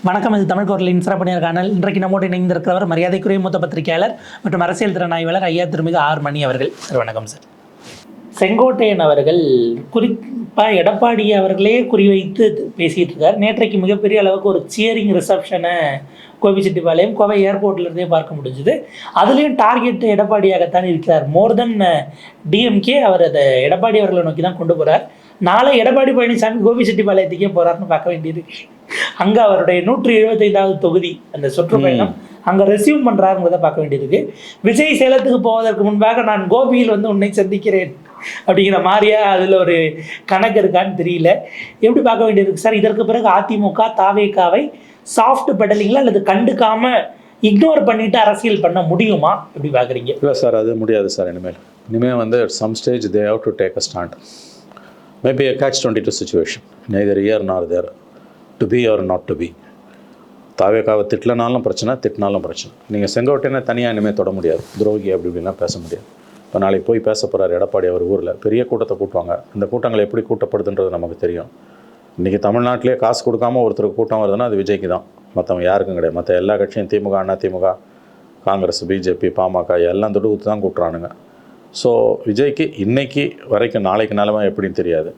வணக்கம். இது தமிழ் குரலின் சிறப்பு நேர்காணல். இன்றைக்கு நம்மோடு இணைந்திருக்கிறவர் மரியாதைக்குரிய மூத்த பத்திரிகையாளர் மற்றும் அரசியல் திறனாய்வாளர் ஐயா திருமிகு ஆர் மணி அவர்கள். சார் வணக்கம். சார், செங்கோட்டையன் அவர்கள் குறிப்பாக எடப்பாடி அவர்களே குறிவைத்து பேசிகிட்டு இருக்கார். நேற்றைக்கு மிகப்பெரிய அளவுக்கு ஒரு சியரிங் ரிசப்ஷனை கோபிச்செட்டிப்பாளையம் கோவை ஏர்போர்ட்லேருந்தே பார்க்க முடிஞ்சுது. அதுலேயும் டார்கெட் எடப்பாடியாகத்தான் இருக்கிறார். மோர் தென் டிஎம்கே அவர் அதை எடப்பாடி அவர்களை நோக்கி தான் கொண்டு போகிறார். நாளை எடப்பாடி பழனிசாமி கோபிச்செட்டிப்பாளையத்துக்கே போகிறாருன்னு பார்க்க வேண்டியிருக்கு. அங்கே அவருடைய 175வது தொகுதி அந்த சுற்றுப்பயணம் அங்கே ரெசியூம் பண்ணுறாருங்கிறத பார்க்க வேண்டியிருக்கு. விஜய் சேலத்துக்கு போவதற்கு முன்பாக நான் கோபியில் உன்னை சந்திக்கிறேன் அப்படிங்கிற மாதிரியா அதில் ஒரு கணக்கு இருக்கான்னு தெரியல. எப்படி பார்க்க வேண்டியிருக்கு சார்? இதற்கு பிறகு அதிமுக தாவேகாவை சாஃப்ட் பெடலிங்கில் அல்லது கண்டுக்காமல் இக்னோர் பண்ணிட்டு அரசியல் பண்ண முடியுமா? எப்படி பார்க்குறீங்க? இல்லை சார், அது முடியாது சார். இனிமேல் some stage they have to take a stand. Maybe a catch-22 situation, neither here nor there, to be or not to be. தாவேக்காவை திட்டலனாலும் பிரச்சனை, திட்டினாலும் பிரச்சனை. நீங்கள் செங்கோட்டையனை தனியாக இனிமேல் தொட முடியாது. துரோகி அப்படி இப்படிலாம் பேச முடியாது. இப்போ நாளைக்கு போய் பேச போகிறார் எடப்பாடி அவர் ஊரில். பெரிய கூட்டத்தை கூட்டுவாங்க. இந்த கூட்டங்கள் எப்படி கூட்டப்படுதுன்றது நமக்கு தெரியும். இன்றைக்கி தமிழ்நாட்டிலே காசு கொடுக்காமல் ஒருத்தருக்கு கூட்டம் வருதுன்னா அது விஜய்க்கு தான், மற்றவங்க யாருக்கும் கிடையாது. மற்ற எல்லா கட்சியும் திமுக, அண்ணா திமுக, காங்கிரஸ், பிஜேபி, பாமக எல்லாம் தொட்டு ஊற்று தான் கூட்டுறானுங்க. ஸோ விஜய்க்கு இன்றைக்கி வரைக்கும் நாளைக்கு நிலமை எப்படின்னு தெரியாது.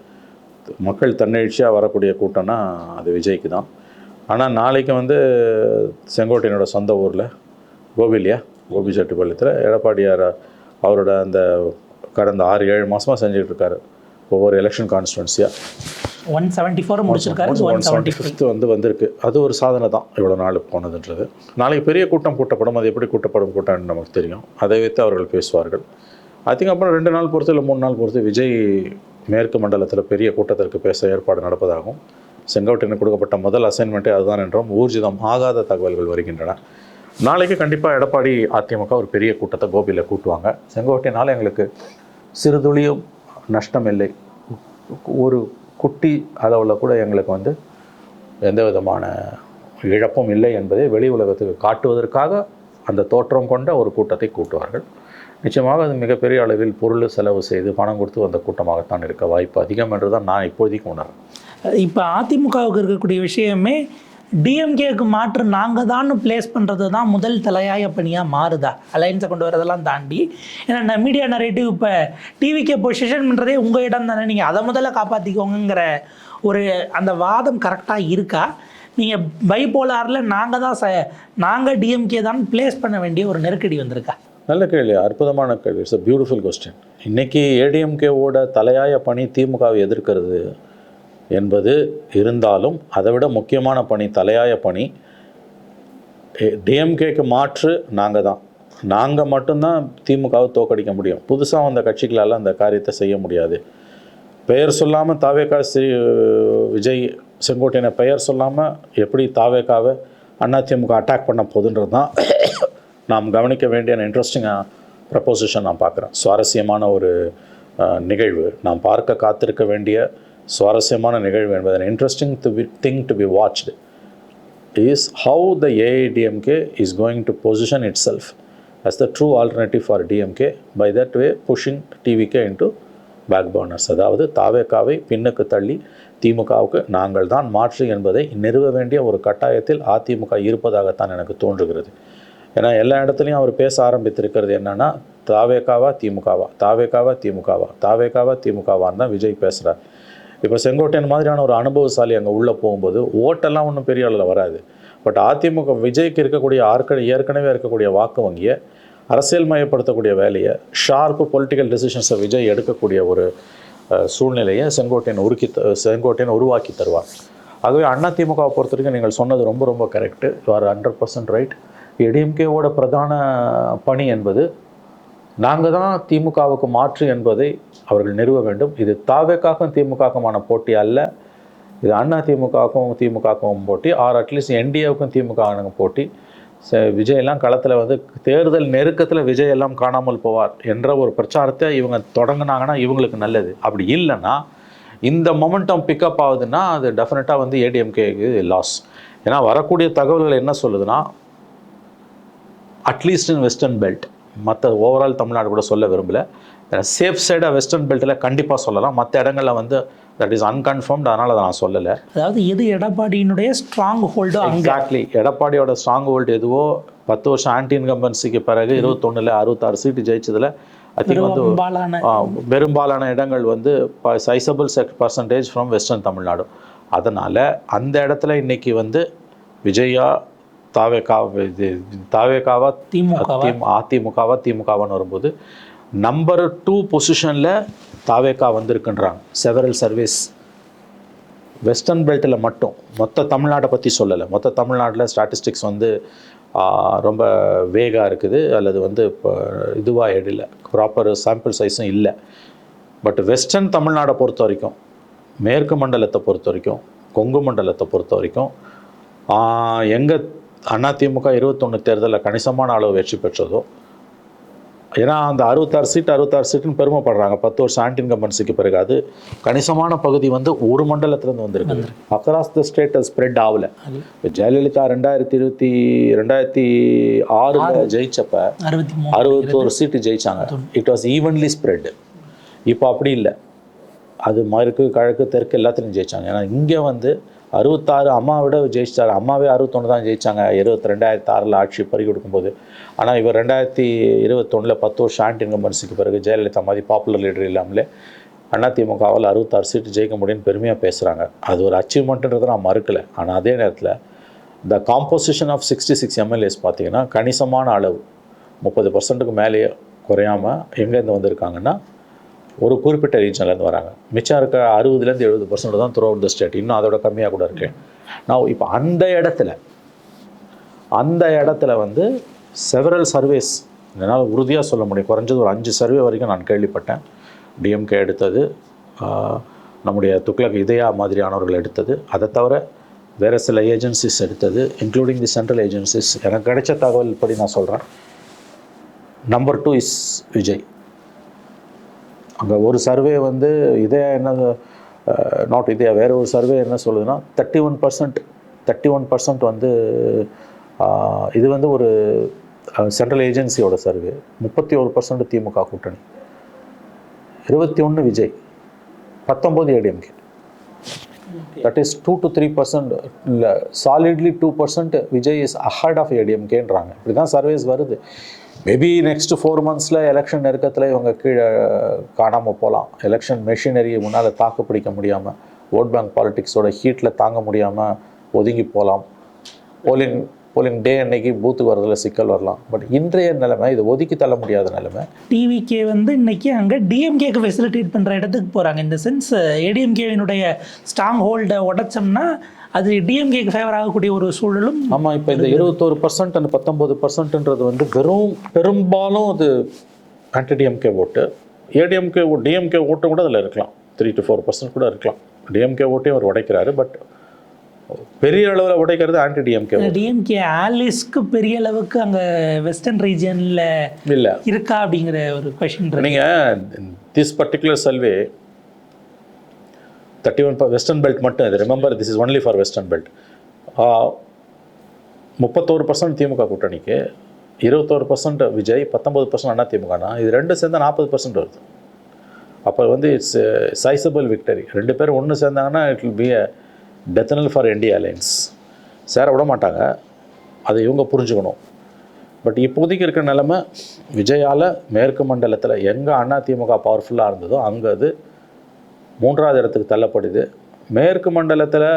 மக்கள் தன்னெழுச்சியாக வரக்கூடிய கூட்டம்னா அது விஜய்க்கு தான். ஆனால் நாளைக்கு செங்கோட்டையனோட சொந்த ஊரில் கோபிச்செட்டிப்பாளையத்தில் எடப்பாடியார் அவரோட அந்த கடந்த 6-7 மாதமாக செஞ்சிட்ருக்காரு. ஒவ்வொரு எலெக்ஷன் கான்ஸ்டுவன்சியாக 174 முடிச்சிருக்காரு. 175 வந்திருக்கு. அது ஒரு சாதனை தான் இவ்வளோ நாள் போனதுன்றது. நாளைக்கு பெரிய கூட்டம் கூட்டப்படும். அது எப்படி கூட்டப்படும் கூட்டம்னு நமக்கு தெரியும். அதை வைத்து அவர்கள் பேசுவார்கள். ஐ திங்க் அப்புறம் 2 நாள் பொறுத்து இல்லை 3 நாள் பொறுத்து விஜய் மேற்கு மண்டலத்தில் பெரிய கூட்டத்திற்கு பேச ஏற்பாடு நடப்பதாகவும், செங்கோட்டையனுக்கு கொடுக்கப்பட்ட முதல் அசைன்மெண்ட்டே அதுதான் என்றும் ஊர்ஜிதம் ஆகாத தகவல்கள் வருகின்றன. நாளைக்கு கண்டிப்பாக எடப்பாடி அதிமுக ஒரு பெரிய கூட்டத்தை கோபியில் கூட்டுவாங்க. செங்கோட்டையனால் எங்களுக்கு சிறுதுளியும் நஷ்டம் இல்லை. ஒரு குட்டி அளவில் கூட எங்களுக்கு எந்த விதமான இழப்பும் இல்லை என்பதை வெளி உலகத்துக்கு காட்டுவதற்காக அந்த தோற்றம் கொண்ட ஒரு கூட்டத்தை கூட்டுவார்கள். நிச்சயமாக அது மிகப்பெரிய அளவில் பொருள் செலவு செய்து பணம் கொடுத்து வந்த கூட்டமாகத்தான் இருக்க வாய்ப்பு அதிகம் என்று தான் நான் இப்போதைக்கு உணர்றேன். இப்போ அதிமுகவுக்கு இருக்கக்கூடிய விஷயமே டிஎம்கேக்கு மாற்று நாங்கள் தான் பிளேஸ் பண்ணுறது தான் முதல் தலையாய பணியாக மாறுதா? அலையன்ஸை கொண்டு வரதெல்லாம் தாண்டி, ஏன்னா மீடியா நரேட்டிவ் இப்போ டிவிக்கே பொசிஷன் பண்ணுறதே உங்கள் இடம் தானே, நீங்கள் அதை முதல்ல காப்பாற்றிக்கோங்கிற ஒரு அந்த வாதம் கரெக்டாக இருக்கா? நீங்கள் பைபோலாரில் நாங்கள் டிஎம்கே தான் பிளேஸ் பண்ண வேண்டிய ஒரு நெருக்கடி வந்திருக்கா? நல்ல கேள்வி, அற்புதமான கேள்வி. It's a beautiful question. இன்றைக்கி ஏடிஎம்கேவோட தலையாய பணி திமுகவை எதிர்க்கிறது என்பது இருந்தாலும் அதை விட முக்கியமான பணி, தலையாய பணி டிஎம்கேக்கு மாற்று நாங்கள் மட்டும்தான் திமுகவை தோக்கடிக்க முடியும். புதுசாக வந்த கட்சிகளால் அந்த காரியத்தை செய்ய முடியாது. பெயர் சொல்லாமல் தாவேகா விஜய் செங்கோட்டையனை பெயர் சொல்லாமல் எப்படி தாவேகாவை அதிமுக அட்டாக் பண்ண போகுதுன்றது தான் நாம் கவனிக்க வேண்டிய இன்ட்ரெஸ்டிங்காக ப்ரப்போசிஷன் நான் பார்க்குறேன். சுவாரஸ்யமான ஒரு நிகழ்வு, நாம் பார்க்க காத்திருக்க வேண்டிய சுவாரஸ்யமான நிகழ்வு என்பது interesting thing to be watched is how the AIADMK is going to position itself as the true alternative for DMK, by that way pushing TVK into back burners. அதாவது தாவேகாவை பின்னுக்கு தள்ளி திமுகவுக்கு நாங்கள் தான் மாற்று என்பதை நிறுவ வேண்டிய ஒரு கட்டாயத்தில் அதிமுக இருப்பதாகத்தான் எனக்கு தோன்றுகிறது. ஏன்னா எல்லா இடத்துலையும் அவர் பேச ஆரம்பித்திருக்கிறது என்னென்னா தாவேகாவா திமுகவா, தாவேகாவா திமுகவா, தாவேகாவா திமுகவான்னு தான் விஜய் பேசுகிறார். இப்போ செங்கோட்டையன் மாதிரியான ஒரு அனுபவசாலி அங்கே உள்ளே போகும்போது ஓட்டெல்லாம் ஒன்றும் பெரிய அளவில் வராது. பட் அதிமுக விஜய்க்கு இருக்கக்கூடிய ஏற்கனவே இருக்கக்கூடிய வாக்கு வங்கியை அரசியல் மயப்படுத்தக்கூடிய வேலையை, ஷார்ப்பு பொலிட்டிக்கல் டிசிஷன்ஸை விஜய் எடுக்கக்கூடிய ஒரு சூழ்நிலையை செங்கோட்டையன் உருவாக்கி தருவார். ஆகவே அதிமுகவை பொறுத்த வரைக்கும் நீங்கள் சொன்னது ரொம்ப ரொம்ப கரெக்டு. You are 100% right. ஏடிஎம்கேவோட பிரதான பணி என்பது நாங்கள் தான் திமுகவுக்கு மாற்று என்பதை அவர்கள் நிறுவ வேண்டும். இது தாவேக்காகவும் திமுகவுக்குமான போட்டி அல்ல. இது அதிமுகவுக்கும் திமுகவுக்கும் போட்டி, ஆர் அட்லீஸ்ட் என்டிஏவுக்கும் திமுகவுக்கும் போட்டி. விஜயெல்லாம் களத்தில் தேர்தல் நெருக்கத்தில் விஜயெல்லாம் காணாமல் போவார் என்ற ஒரு பிரச்சாரத்தை இவங்க தொடங்கினாங்கன்னா இவங்களுக்கு நல்லது. அப்படி இல்லைன்னா இந்த மொமெண்டம் பிக்கப் ஆகுதுன்னா அது டெஃபினட்டாக ஏடிஎம்கேக்கு லாஸ். ஏன்னா வரக்கூடிய தகவல்கள் என்ன சொல்லுதுன்னா, அட்லீஸ்ட் இன் வெஸ்டர்ன் பெல்ட், மற்ற ஓவரால் தமிழ்நாடு கூட சொல்ல விரும்பலை, சேஃப் சைடாக வெஸ்டர்ன் பெல்ட்டில் கண்டிப்பாக சொல்லலாம். மற்ற இடங்களில் வந்து தட் இஸ் அன்கன்ஃபர்ம்டு, அதனால் அதை நான் சொல்லலை. அதாவது எது எடப்பாடியினுடைய ஸ்ட்ராங் ஹோல்டோ எக்ஸாக்ட்லி எடப்பாடியோட ஸ்ட்ராங் ஹோல்டு எதுவோ 10 வருஷம் ஆன்டி இன்கம்பன்சிக்கு பிறகு 21ல் 66 சீட்டு ஜெயிச்சதில் ஐ திங்க் வந்து பெரும்பாலான இடங்கள் வந்து sizeable percentage from western Tamil Nadu. அதனால் அந்த இடத்துல இன்னைக்கு வந்து விஜயா தாவேகாவா திமுகவான்னு வரும்போது நம்பர் 2 பொசிஷனில் தாவேகா வந்திருக்குன்றாங்க. செவரல் சர்வேஸ் வெஸ்டர்ன் பெல்ட்டில் மட்டும், மொத்த தமிழ்நாட்டை பற்றி சொல்லலை. மொத்த தமிழ்நாட்டில் ஸ்டாட்டிஸ்டிக்ஸ் வந்து ரொம்ப வேகாக இருக்குது, அல்லது வந்து இப்போ இதுவாக இல்லை, ப்ராப்பர் சாம்பிள் சைஸும் இல்லை. பட் வெஸ்டர்ன் தமிழ்நாடை பொறுத்த வரைக்கும், மேற்கு மண்டலத்தை பொறுத்த வரைக்கும், கொங்கு மண்டலத்தை பொறுத்த வரைக்கும் எங்கே அதிமுக 21 தேர்தலில் கணிசமான அளவு வெற்றி பெற்றதோ, ஏன்னா அந்த 66 சீட்டுன்னு பெருமைப்படுறாங்க 10 வருஷம் ஆன்டி இன்கம்பன்சிக்கு பிறகு. அது கணிசமான பகுதி வந்து ஒரு மண்டலத்திலேருந்து வந்திருக்கு. அக்ராஸ் த ஸ்டேட் ஸ்ப்ரெட் ஆகலை. இப்போ ஜெயலலிதா 2006 ஜெயிச்சப்ப 61 சீட்டு ஜெயிச்சாங்க. It was evenly spread. இப்போ அப்படி இல்லை, அது மேற்கு கிழக்கு தெற்கு எல்லாத்துலையும் ஜெயிச்சாங்க. ஏன்னா இங்கே வந்து 66 அம்மாவிட ஜெயிச்சாரு. அம்மாவே 61 தான் ஜெயிச்சாங்க 2006 ஆட்சி பறி கொடுக்கும்போது. ஆனால் இவர் 2021 10 வருஷம் ஆன்டி இன்கம்பன்சிக்கு பிறகு ஜெயலலிதா மாதிரி பாப்புலர் லீடர் இல்லாமலே அதிமுகவால் 66 சீட்டு ஜெயிக்க முடியும்னு பெருமையாக பேசுகிறாங்க. அது ஒரு அச்சீவ்மெண்ட்டுன்றதை நான் மறுக்கலை. ஆனால் அதே நேரத்தில் த காம்போசிஷன் ஆஃப் 66 எம்எல்ஏஸ் பார்த்தீங்கன்னா கணிசமான அளவு 30% மேலேயே குறையாமல் எங்கேருந்து வந்திருக்காங்கன்னா ஒரு குறிப்பிட்ட ரீஜன்லேருந்து வராங்க. மிச்சம் இருக்க 60லேருந்து 70% தான் த்ரூ அவுட் த ஸ்டேட். இன்னும் அதோட கம்மியாக கூட இருக்கு. நான் இப்போ அந்த இடத்துல வந்து செவரல் சர்வேஸ் என்னால் உறுதியாக சொல்ல முடியும். குறைஞ்சது ஒரு 5 சர்வே வரைக்கும் நான் கேள்விப்பட்டேன். டிஎம்கே எடுத்தது, நம்முடைய துக்ளக் இதயா மாதிரியானவர்கள் எடுத்தது, அதை தவிர வேறு சில ஏஜென்சிஸ் எடுத்தது, இன்க்ளூடிங் தி சென்ட்ரல் ஏஜென்சிஸ். எனக்கு கிடைச்ச தகவல் படி நான் சொல்கிறேன். Number 2 is Vijay. அங்கே ஒரு சர்வே வந்து இதே என்ன நாட் இதே வேறு ஒரு சர்வே என்ன சொல்லுதுன்னா 31% வந்து இது வந்து ஒரு சென்ட்ரல் ஏஜென்சியோட சர்வே. 31% திமுக கூட்டணி, 21 Vijay, 19 ADMK. That is 2 to 3%, இல்லை solidly 2% Vijay is ahead of ஏடிஎம்கேன்றாங்க. இப்படி தான் சர்வேஸ் வருது. மேபி நெக்ஸ்ட் 4 monthஸில் எலெக்ஷன் நெருக்கத்தில் இவங்க கீழே காணாமல் போகலாம். எலெக்ஷன் மெஷினரியை முன்னால் தாக்கு பிடிக்க முடியாமல், ஓட் பேங்க் பாலிட்டிக்ஸோட ஹீட்டில் தாங்க முடியாமல் ஒதுங்கி போகலாம். போலிங் டே அன்னைக்கு பூத்துக்கு வரதில் சிக்கல் வரலாம். பட் இன்றைய நிலைமை இது ஒதுக்கி தள்ள முடியாத நிலைமை. டிவிகே வந்து இன்னைக்கு அங்கே டிஎம்கேக்கு ஃபெசிலிட்டேட் பண்ணுற இடத்துக்கு போகிறாங்க. இந்த சென்ஸ் ஏடிஎம்கேவினுடைய ஸ்ட்ராங் ஹோல்டை உடைச்சோம்னா அது டிஎம்கேக்கு ஃபேவர் ஆகக்கூடிய ஒரு சூழலும். ஆமாம், இப்போ இந்த 21% அந்த 19%ன்றது வந்து பெரும்பாலும் அது ஆன்டி டிஎம்கே ஓட்டு. ஏடிஎம்கே டிஎம்கே ஓட்டு கூட அதில் இருக்கலாம், 3 to 4% கூட இருக்கலாம். DMK ஓட்டையும் our உடைக்கிறாரு. பட் பெரிய அளவில் உடைக்கிறது ஆன்டி டிஎம்கே. டிஎம்கே ஆலிஸ்க்கு பெரிய அளவுக்கு அங்கே வெஸ்டர்ன் ரீஜனில் இல்லை இருக்கா அப்படிங்கிற ஒரு கொஷின். நீங்கள் this particular survey 31 western belt மட்டும் இது. Remember, this is only for western belt. 31% திமுக கூட்டணிக்கு, 21% விஜய், 19% அதிமுகனா இது ரெண்டு சேர்ந்தால் 40% வருது. அப்போ வந்து இட்ஸ் சைசபிள் விக்டரி. 2 பேரும் ஒன்று சேர்ந்தாங்கன்னா it will be a death knell for India alliance. சேர விட மாட்டாங்க, அதை இவங்க புரிஞ்சுக்கணும். பட் இப்போதைக்கு இருக்கிற நிலைமை, விஜயால் மேற்கு மண்டலத்தில் எங்கே அதிமுக பவர்ஃபுல்லாக இருந்ததோ அங்கே அது 3வது இடத்துக்கு தள்ளப்படுது. மேற்கு மண்டலத்தில்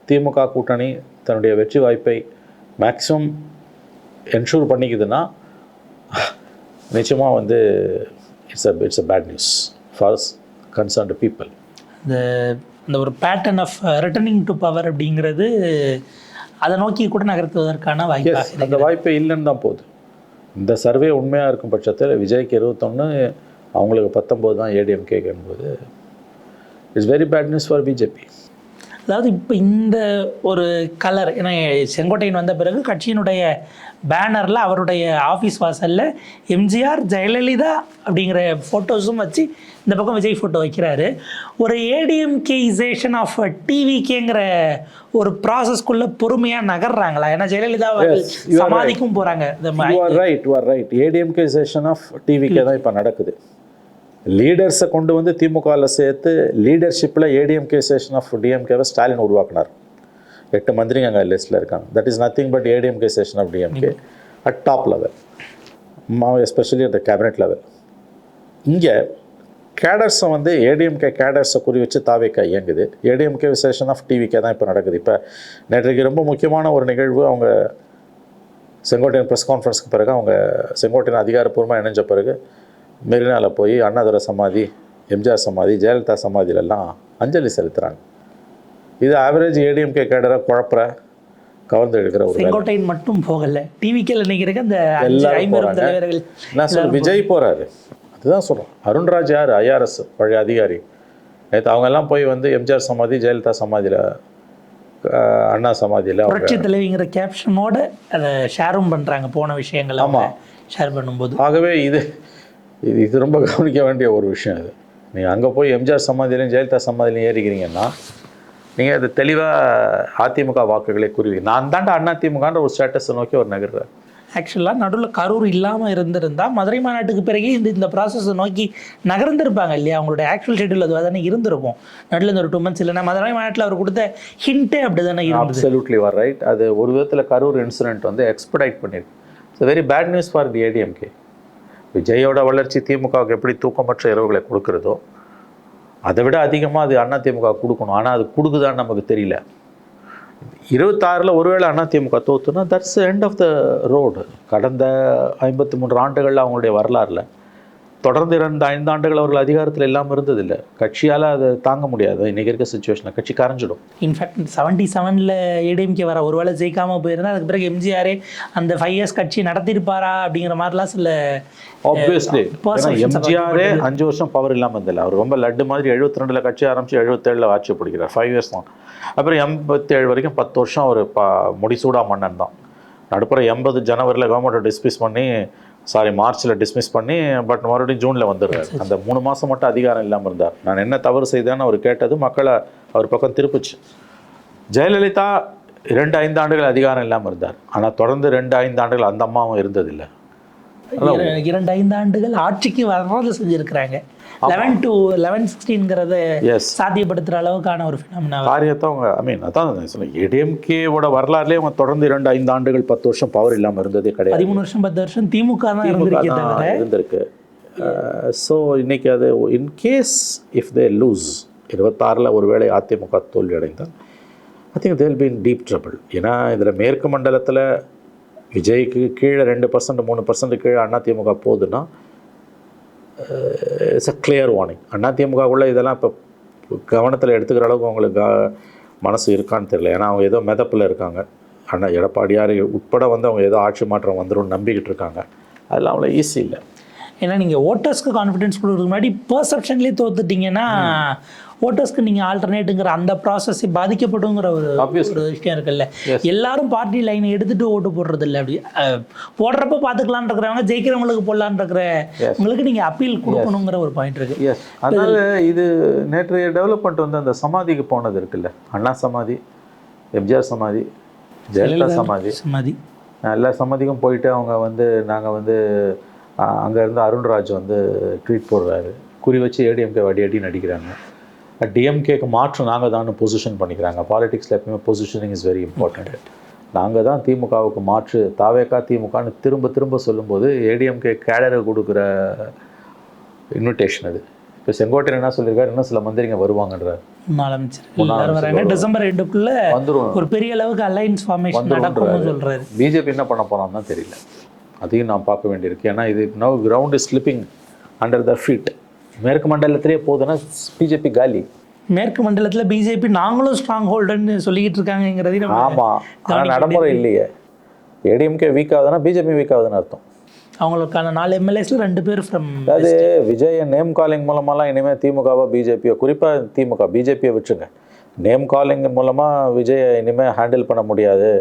திமுக கூட்டணி தன்னுடைய வெற்றி வாய்ப்பை மேக்ஸிமம் என்ஷூர் பண்ணிக்குதுன்னா நிச்சயமாக வந்து it's a bad news for concerned people. இந்த ஒரு pattern of returning to power அப்படிங்கிறது அதை நோக்கி கூட நகர்த்துவதற்கான வாய்ப்பு, அந்த வாய்ப்பே இல்லைன்னு தான் போகுது. இந்த சர்வே உண்மையாக இருக்கும் பட்சத்தில் விஜய்க்கு 21, அவங்களுக்கு 19 தான் ஏடிஎம்கேக்கு என்பது it's very bad news for BJP. அதாவது இப்போ இந்த ஒரு கலர், ஏன்னா செங்கோட்டையன் வந்த பிறகு கட்சியினுடைய பேனரில் அவருடைய ஆஃபீஸ் வாசலில் எம்ஜிஆர் ஜெயலலிதா அப்படிங்கிற ஃபோட்டோஸும் வச்சு இந்த பக்கம் விஜய் ஃபோட்டோ வைக்கிறாரு. ஒரு ஏடிஎம்கேசேஷன் ஆஃப் டிவிகேங்கிற ஒரு ப்ராசஸ்க்குள்ளே பொறுமையாக நகர்றாங்களா? ஏன்னா ஜெயலலிதா சமாதிக்கும் போகிறாங்க. ரைட் ஏடிஎம்கேசேஷன் ஆஃப் டிவிகே தான் இப்போ நடக்குது. லீடர்ஸை கொண்டு வந்து திமுகவில் சேர்த்து லீடர்ஷிப்பில் ஏடிஎம்கே செஷன் ஆஃப் டிஎம்கேவை ஸ்டாலின் உருவாக்கினார். 8 மந்திரிங்க அங்கே லிஸ்ட்டில் இருக்காங்க. That is nothing but AIADMK session of DMK at top level, especially at the cabinet level. இங்கே கேடர்ஸை வந்து ஏடிஎம்கே கேடர்ஸை குறி வச்சு தாவேக்கா இயங்குது. ஏடிஎம்கே செஷன் ஆஃப் டிவிகே தான் இப்போ நடக்குது. இப்போ நேற்றைக்கு ரொம்ப முக்கியமான ஒரு நிகழ்வு, அவங்க செங்கோட்டையன் ப்ரெஸ் கான்ஃபரன்ஸ்க்கு பிறகு அவங்க செங்கோட்டையன் அதிகாரப்பூர்வமாக இணைஞ்ச பிறகு மெரினாவில் போய் அண்ணாதுரை சமாதி, எம்ஜிஆர் சமாதி, ஜெயலலிதா சமாதியிலெல்லாம் அஞ்சலி செலுத்துகிறாங்க. இது ஆவரேஜ் ஏடிஎம்கே கேடரை குழப்பற கவர்ந்து எடுக்கிற ஒரு செங்கோட்டையன் மட்டும் போகல, டிவிக்கேல நினைக்கிறேன் அந்த எல்லாரும் போகிறாங்க. நான் சொல்ல விஜய் போகிறாரு, அதுதான் சொல்கிறேன். அருண்ராஜ் யார்? ஐஆர்எஸ் பழைய அதிகாரி. நேற்று அவங்கெல்லாம் போய் வந்து எம்ஜிஆர் சமாதி, ஜெயலலிதா சமாதியில், அண்ணா சமாதியில் புரட்சி தலைவிங்கிற கேப்ஷனோட அதை ஷேரும் பண்ணுறாங்க போன விஷயங்கள். ஆமாம், ஷேர் பண்ணும்போது. ஆகவே இது ரொம்ப கவனிக்க வேண்டிய ஒரு விஷயம். இது நீங்கள் அங்கே போய் எம்ஜிஆர் சமாதியிலையும் ஜெயலலிதா சமாதியிலையும் ஏறிக்கிறீங்கன்னா நீங்கள் அது தெளிவாக அதிமுக வாக்குகளை குறிவிங்க. நான் தாண்டா அதிமுகன்ற ஒரு ஸ்டேட்டஸை நோக்கி ஒரு நகர்றார். ஆக்சுவலாக நடுவில் கரூர் இல்லாமல் இருந்திருந்தால் மதுரை மாநாட்டுக்கு பிறகு இந்த ப்ராசஸை நோக்கி நகர்ந்துருப்பாங்க இல்லையா? அவங்களுடைய ஆக்சுவல் ஷெட்யூல் அது தானே இருந்திருக்கும். நடுவில் இந்த ஒரு 2 months இல்லைன்னா மதுரை மாநாட்டில் அவர் கொடுத்த ஹிண்ட்டே அப்படி தானே இருந்தது. அப்சல்யூட்லி வர் ரைட். அது ஒரு விதத்தில் கரூர் இன்சிடென்ட் வந்து எக்ஸ்பெடைட் பண்ணியிருக்கு. It's very bad news for the AIADMK. விஜயோட வளர்ச்சி திமுகவுக்கு எப்படி தூக்கமற்ற இரவுகளை கொடுக்குறதோ அதை விட அதிகமாக அது அதிமுக கொடுக்கணும். ஆனால் அது கொடுக்குதான்னு நமக்கு தெரியல. 26 ஒருவேளை அதிமுக தோத்துனா that's end of the road. கடந்த 53 ஆண்டுகளில் அவங்களுடைய வரலாறில் தொடர்ந்து 5 ஆண்டுகள் அவர்கள் அதிகாரத்தில் இல்லாமல் இருந்ததில்லை. கட்சியால் அதை தாங்க முடியாது. இன்றைக்கி இருக்க சுச்சுவேஷனில் கட்சி கரைஞ்சிடும். இன்ஃபேக்ட் 77 ஏடிஎம்கே வர ஒருவேளை ஜெயிக்காமல் போயிருந்தால் அதுக்கு பிறகு எம்ஜிஆரே அந்த 5 years கட்சி நடத்திருப்பாரா அப்படிங்கிற மாதிரிலாம் சில ஆப்வியஸ்லி. எம்ஜிஆரே 5 வருஷம் பவர் இல்லாமல் இருந்தில்லை. அவர் ரொம்ப லட்டு மாதிரி 72 கட்சி ஆரம்பித்து 77 ஆட்சி பிடிக்கிறார். 5 years தான். அப்புறம் 87 வரைக்கும் 10 வருஷம் ஒரு முடிசூடா மன்னன் தான். நடுப்புற 80 ஜனவரியில் கவர்மெண்ட்டை டிஸ்மிஸ் பண்ணி, மார்ச்சில் டிஸ்மிஸ் பண்ணி, பட் மறுபடியும் ஜூனில் வந்துடுறாரு. அந்த 3 மாதம் மட்டும் அதிகாரம் இல்லாமல் இருந்தார். நான் என்ன தவறு செய்தேன்னு அவர் கேட்டது மக்களை அவர் பக்கம் திருப்பிச்சு. ஜெயலலிதா 2-5 ஆண்டுகள் அதிகாரம் இல்லாமல் இருந்தார். ஆனால் தொடர்ந்து 2-5 ஆண்டுகள் அந்த அம்மாவும் இருந்ததில்லை. 2-5 ஆண்டுகள் ஆட்சிக்கு வர்றது செஞ்சுருக்கிறாங்க. 11 to 11-16ங்கிறத சாத்தியப்படுத்துகிற அளவுக்கான ஒரு காரியத்தை அவங்க அதான் சொல்லுங்கள். ஏடிஎம்கேவோட வரலாறுலேயே அவங்க தொடர்ந்து 2-5 ஆண்டுகள் 10 வருஷம் பவர் இல்லாமல் இருந்ததே கிடையாது. 13 வருஷம் 10 வருஷம் திமுக தான் இருந்திருக்கு. ஸோ இன்னைக்கு அது இன்கேஸ் இஃப் தே லூஸ் 26 ஒருவேளை அதிமுக தோல்வி அடைந்தால் I think they'll be in deep trouble. ஏன்னா இதில் மேற்கு மண்டலத்தில் விஜய்க்கு கீழே 2% 3% கீழே அதிமுக போகுதுன்னா இட்ஸ் அ கிளியர் வார்னிங். அதிமுகவுக்குள்ளே இதெல்லாம் இப்போ கவனத்தில் எடுத்துக்கிற அளவுக்கு அவங்களுக்கு மனசு இருக்கான்னு தெரியல. ஏன்னா அவங்க ஏதோ மிதப்பில் இருக்காங்க. எடப்பாடியார் உட்பட வந்து அவங்க ஏதோ ஆட்சி மாற்றம் வந்துடும் நம்பிக்கிட்டு இருக்காங்க. அதெல்லாம் அவ்வளோ ஈஸி இல்லை. ஏன்னா நீங்கள் ஓட்டர்ஸ்க்கு கான்ஃபிடென்ஸ் கொடுக்குறதுக்கு முன்னாடி பெர்செப்ஷன்லேயே தோத்துட்டிங்கன்னா ஓட்டர்ஸ்க்கு நீங்கள் ஆல்டர்னேட்டுங்கிற அந்த ப்ராசஸ் பாதிக்கப்படுங்கிற ஒரு விஷயம் இருக்குல்ல. எல்லாரும் பார்ட்டி லைனை எடுத்துகிட்டு ஓட்டு போடுறது இல்லை. அப்படி போடுறப்ப பார்த்துக்கலான் இருக்கிறவங்க ஜெயிக்கிறவங்களுக்கு போடலான் இருக்கிற உங்களுக்கு நீங்கள் அப்பீல் கொடுக்கணுங்கிற ஒரு பாயிண்ட் இருக்குது. அதனால் இது நேற்றைய டெவலப்மெண்ட் வந்து அந்த சமாதிக்கு போனது இருக்குல்ல, அண்ணா சமாதி, எம்ஜிஆர் சமாதி, ஜெயலலிதா சமாதி, எல்லா சமாதிக்கும் போயிட்டு அவங்க வந்து நாங்கள் வந்து அங்கேருந்து அருண்ராஜ் வந்து ட்வீட் போடுறாரு, குறி வச்சு ஏடிஎம்கே அடி நடிக்கிறாங்க. டிஎம்கேக்கு மாற்றம் நாங்கள் தான் பொசிஷன் பண்ணிக்கிறாங்க. பாலிடிக்ஸில் எப்பவுமே பொசிஷனிங் இஸ் வெரி இம்பார்ட்டண்ட். நாங்கள் தான் திமுகவுக்கு மாற்று, தாவேக்கா திமுகன்னு திரும்ப சொல்லும்போது ஏடிஎம்கே கேடரை கொடுக்குற இன்விடேஷன் அது. இப்போ செங்கோட்டையன் என்ன சொல்லியிருக்காரு, இன்னும் சில மந்திரிங்க வருவாங்கன்றார். டிசம்பர் 2க்குள்ள வந்துடும், ஒரு பெரிய அளவுக்கு அலைன்ஸ் ஃபார்மேஷன் நடக்கும்னு சொல்றாரு. பிஜேபி என்ன பண்ண போறான்னு தான் தெரியல. அதையும் நாம் பார்க்க வேண்டியிருக்கு. ஏன்னா இது now ground is slipping under the feet. மேற்கு மண்டலத்திலே போகுதுன்னா பிஜேபி காலி. மேற்கு மண்டலத்தில் பிஜேபி நாங்களும் ஸ்ட்ராங் ஹோல்டுன்னு சொல்லிக்கிட்டு இருக்காங்கிறது. ஆமாம், ஆனால் நடைமுறை இல்லையே. ஏடிஎம்கே வீக் ஆகுதுன்னா பிஜேபி வீக் ஆகுதுன்னு அர்த்தம். அவங்களுக்கான 4 MLAs 2 பேர் ஃப்ரம், அதாவது விஜய் நேம் காலிங் மூலமாலாம் இனிமேல் திமுகவோ பிஜேபியோ, குறிப்பாக திமுக, பிஜேபியை விட்டுருங்க, நேம் காலிங் மூலமாக விஜயை இனிமேல் ஹேண்டில் பண்ண முடியாது.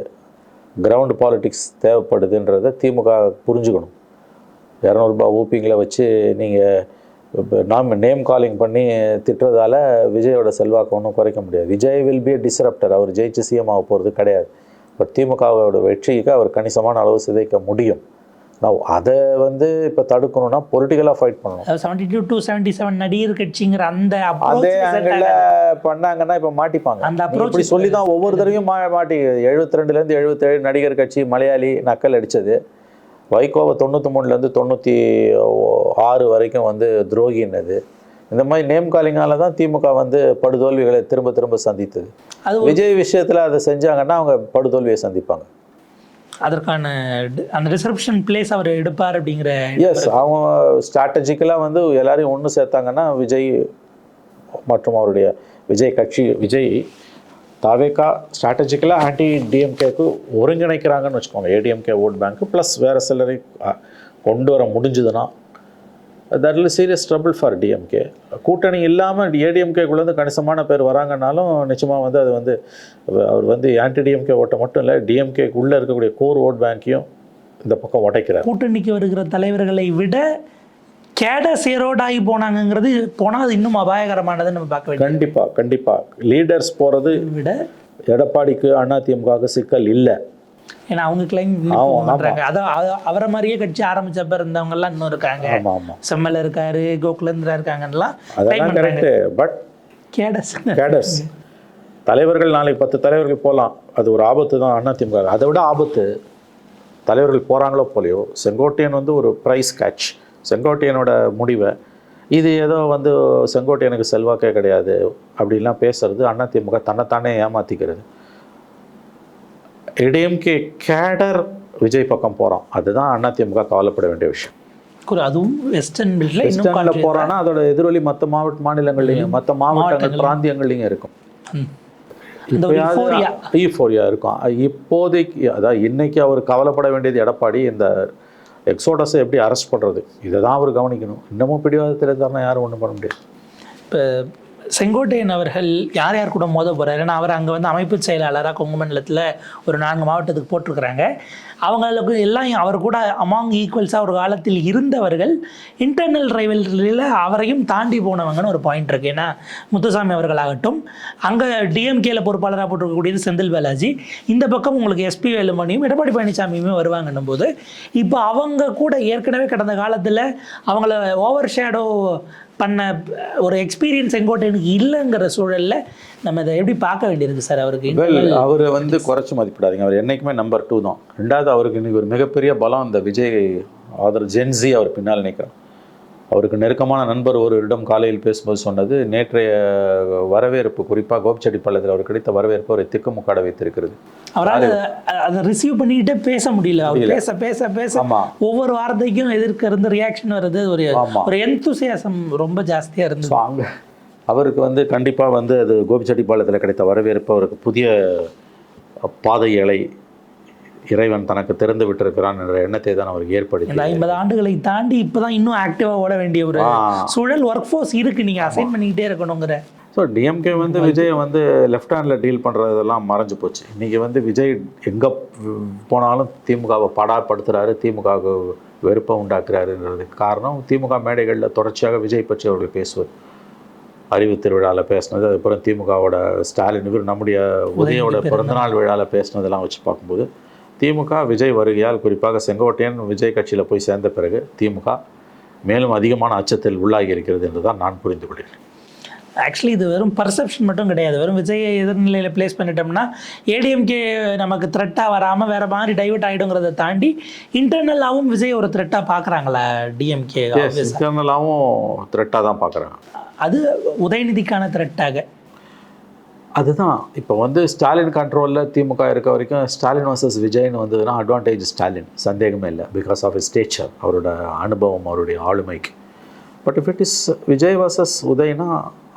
கிரவுண்ட் பாலிட்டிக்ஸ் தேவைப்படுதுன்றதை திமுக புரிஞ்சுக்கணும். 200 ரூபாய் ஊப்பிங்களை வச்சு நீங்கள் நேம் காலிங் பண்ணி திட்டுறதால விஜயோட செல்வாக்கு ஒன்றும் குறைக்க முடியாது. Vijay will be disruptor. அவர் ஜெயிச்சு சிஎம் ஆக போகிறது கிடையாது. பட் திமுகவோட வெற்றிக்கு அவர் கணிசமான அளவு சிதைக்க முடியும். அதை வந்து இப்போ தடுக்கணும்னா பொலிட்டிக்கலாக ஃபைட் பண்ணணும். 72 to 77 நடிகர் கட்சிங்கிற அந்த அதே ஆங்கிளில் பண்ணாங்கன்னா இப்போ மாட்டிப்பாங்க. அந்த அப்படி சொல்லி தான் ஒவ்வொரு தடவையும் மாட்டி 72லேருந்து 77 நடிகர் கட்சி மலையாளி நக்கல் அடித்தது. வைகோவை 93லேருந்து 96 வரைக்கும் வந்து துரோகின்னது. இந்த மாதிரி நேம் காலிங்கால தான் திமுக வந்து படுதோல்விகளை திரும்ப திரும்ப சந்தித்தது. விஜய் விஷயத்தில் அதை செஞ்சாங்கன்னா அவங்க படுதோல்வியை சந்திப்பாங்க. அதற்கான அந்த ரிசப்ஷன் பிளேஸ் அவர் எடுப்பார் அப்படிங்கிற. எஸ், அவங்க ஸ்ட்ராட்டஜிக்கலாக வந்து எல்லாரையும் ஒன்று சேர்த்தாங்கன்னா விஜய் மற்றும் அவருடைய விஜய் தாவேகா ஸ்ட்ராட்டஜிக்கலாக ஆன்டி டிஎம்கேக்கு ஒருங்கிணைக்கிறாங்கன்னு வச்சுக்கோங்க. ஏடிஎம்கே ஓட் பேங்க்கு ப்ளஸ் வேறு சிலரை கொண்டு வர முடிஞ்சுதுன்னா that'll serious trouble for DMK. கூட்டணி இல்லாமல் ஏடிஎம்கேக்குள்ளேருந்து கணிசமான பேர் வராங்கன்னாலும் நிச்சயமாக வந்து அது வந்து அவர் வந்து ஆன்டி டிஎம்கே ஓட்டை மட்டும் இல்லை, டிஎம்கேக்குள்ளே இருக்கக்கூடிய கோர் ஓட் பேங்க்கையும் இந்த பக்கம் உடைக்கிறார். கூட்டணிக்கு வருகிற தலைவர்களை விட கேடர் சேரோடாகி போனாங்கிறது போனால் அது இன்னும் அபாயகரமானதுன்னு நம்ம பார்க்க வேண்டும். கண்டிப்பாக லீடர்ஸ் போகிறது விட எடப்பாடிக்கு அதிமுகவுக்கு சிக்கல் இல்லை. ஏன்னா அவங்க கிளைம் பண்ணுறாங்க. அதான் அவரை மாதிரியே கட்சி ஆரம்பிச்சப்ப இருந்தவங்கெல்லாம் இன்னும் இருக்காங்க. செம்மல் இருக்காரு, கோகுலேந்திரா இருக்காங்கலாம். அதெல்லாம் கரெக்டு. பட் கேடர்ஸ் தலைவர்கள் நாளைக்கு 10 தலைவர்கள் போகலாம், அது ஒரு ஆபத்து தான் அதிமுக. அதை விட ஆபத்து தலைவர்கள் போகிறாங்களோ போலையோ, செங்கோட்டையன் வந்து ஒரு ப்ரைஸ் கேட்ச். செங்கோட்டையனோட முடிவை இது ஏதோ வந்து செங்கோட்டையனுக்கு செல்வாக்கே கிடையாது அப்படின்லாம் பேசுறது அதிமுக தன்னைத்தானே ஏமாற்றிக்கிறது. ஏடிஎம்கே கேடர் விஜய் பக்கம் போகிறோம், அதுதான் அதிமுக கவலைப்பட வேண்டிய விஷயம். அதுவும் வெஸ்டர்னில் போகிறான்னா அதோட எதிரொலி மற்ற மாநிலங்கள்லையும் மற்ற மாவட்டங்கள் பிராந்தியங்கள்லையும் இருக்கும். ஈஃபோரியா இருக்கும் இப்போதைக்கு. அதான் இன்னைக்கு அவர் கவலைப்பட வேண்டியது எடப்பாடி இந்த எக்ஸோடஸை எப்படி அரெஸ்ட் பண்ணுறது, இதை தான் அவர் கவனிக்கணும். இன்னமும் பிடிவாதத்தில் இருந்தாருன்னா யாரும் ஒன்றும் பண்ண முடியாது. இப்போ செங்கோட்டையன் அவர்கள் யார் யார் கூட மோத போகிறார்? ஏன்னா அவர் அங்கே வந்து அமைப்பு செயலாளராக கொங்கு மண்டலத்தில் ஒரு 4 மாவட்டத்துக்கு போட்டிருக்கிறாங்க. அவங்களுக்கு எல்லாம் அவர் கூட அமாங் ஈக்குவல்ஸாக ஒரு காலத்தில் இருந்தவர்கள். இன்டர்னல் ரைவல்ரியில் அவரையும் தாண்டி போனவங்கன்னு ஒரு பாயிண்ட் இருக்குது. ஏன்னா முத்துசாமி அவர்களாகட்டும், அங்கே டிஎம்கேல பொறுப்பாளராக போட்டிருக்கக்கூடியது செந்தில் பாலாஜி, இந்த பக்கம் உங்களுக்கு எஸ்பி வேலுமணியும் எடப்பாடி பழனிசாமியுமே வருவாங்கன்னும் போது இப்போ அவங்க கூட ஏற்கனவே கடந்த காலத்தில் அவங்கள ஓவர் ஷேடோ பண்ண ஒரு எக்ஸ்பீரியன்ஸ் செங்கோட்டையனுக்கு இல்லைங்கிற சூழலில் நம்ம இதை எப்படி பார்க்க வேண்டியிருக்கு சார்? அவர் வந்து குறைச்சி மதிப்பிடாதீங்க. அவர் என்றைக்குமே நம்பர் 2 தான். ரெண்டாவது அவருக்கு இன்றைக்கி ஒரு மிகப்பெரிய பலம் இந்த விஜய் ஜென்சி அவர் பின்னால் நிற்கிறார். அவருக்கு நெருக்கமான நண்பர் ஒரு இடம் காலையில் பேசும்போது சொன்னது, நேற்றைய வரவேற்பு குறிப்பாக கோபிச்செட்டிப்பாளையத்தில் அவர் கிடைத்த வரவேற்பு அவரை திக்குமுக்காட வைத்திருக்கிறது. அவரால் அதை ரிசீவ் பண்ணிக்கிட்டே பேச முடியல. அவர் பேச பேச பேச ஒவ்வொரு வார்த்தைக்கும் எதிர்க்க இருந்து ரியாக்ஷன் வருது. ஒரு எந்தூசியாசம் ரொம்ப ஜாஸ்தியாக இருந்தது அங்கே. அவருக்கு வந்து கண்டிப்பாக வந்து அது கோபிச்செட்டிப்பாளையத்தில் கிடைத்த வரவேற்பு அவருக்கு புதிய பாதைகளை இறைவன் தனக்கு திறந்து விட்டிருக்கிறான் என்ற எண்ணத்தை தான் அவருக்கு ஏற்படுத்தி 50 ஆண்டுகளை தாண்டி இப்போதான் இன்னும் ஆக்டிவாக ஓட வேண்டிய ஒரு சூழல் ஒர்க் ஃபோர்ஸ் இருக்குது. நீங்கள் அசைன் பண்ணிக்கிட்டே இருக்கணுங்கிற. ஸோ டிஎம்கே வந்து விஜய் வந்து லெஃப்ட் ஹேண்டில் டீல் பண்ணுறதெல்லாம் மறைஞ்சு போச்சு. இன்றைக்கி வந்து விஜய் எங்கே போனாலும் திமுகவை படாப்படுத்துகிறாரு, திமுகவுக்கு வெறுப்பை உண்டாக்குறாருன்றதுக்கு காரணம் திமுக மேடைகளில் தொடர்ச்சியாக விஜய் பற்றி அவர்கள் பேசுவது. அறிவு திருவிழாவில் பேசினது, அதுக்கப்புறம் திமுகவோட ஸ்டாலின் இவர் நம்முடைய உதயோட பிறந்தநாள் விழாவில் பேசினதெல்லாம் வச்சு பார்க்கும்போது திமுக விஜய் வருகையால், குறிப்பாக செங்கோட்டையன் விஜய் கட்சியில் போய் சேர்ந்த பிறகு திமுக மேலும் அதிகமான அச்சத்தில் உள்ளாகி இருக்கிறது என்று தான் நான் புரிந்து கொள்கிறேன். ஆக்சுவலி இது வெறும் பர்செப்ஷன் மட்டும் கிடையாது. வெறும் விஜயை எதிர்நிலையில் பிளேஸ் பண்ணிட்டோம்னா ஏடிஎம்கே நமக்கு த்ரெட்டாக வராமல் வேறு மாதிரி டைவர்ட் ஆகிடுங்கிறத தாண்டி இன்டர்னலாகவும் விஜய் ஒரு த்ரெட்டாக பார்க்குறாங்களா டிஎம்கே? இன்டர்னலாகவும் த்ரெட்டாக தான் பார்க்குறாங்க. அது உதயநிதிக்கான த்ரெட்டாக. அதுதான் இப்போ வந்து ஸ்டாலின் கண்ட்ரோலில் திமுக இருக்க வரைக்கும் ஸ்டாலின் வர்சஸ் விஜய்னு வந்ததுன்னா அட்வான்டேஜ் ஸ்டாலின், சந்தேகமே இல்லை. பிகாஸ் ஆஃப் இஸ் நேச்சர், அவரோட அனுபவம், அவருடைய ஆளுமைக்கு. But if it is Vijay versus உதய்னா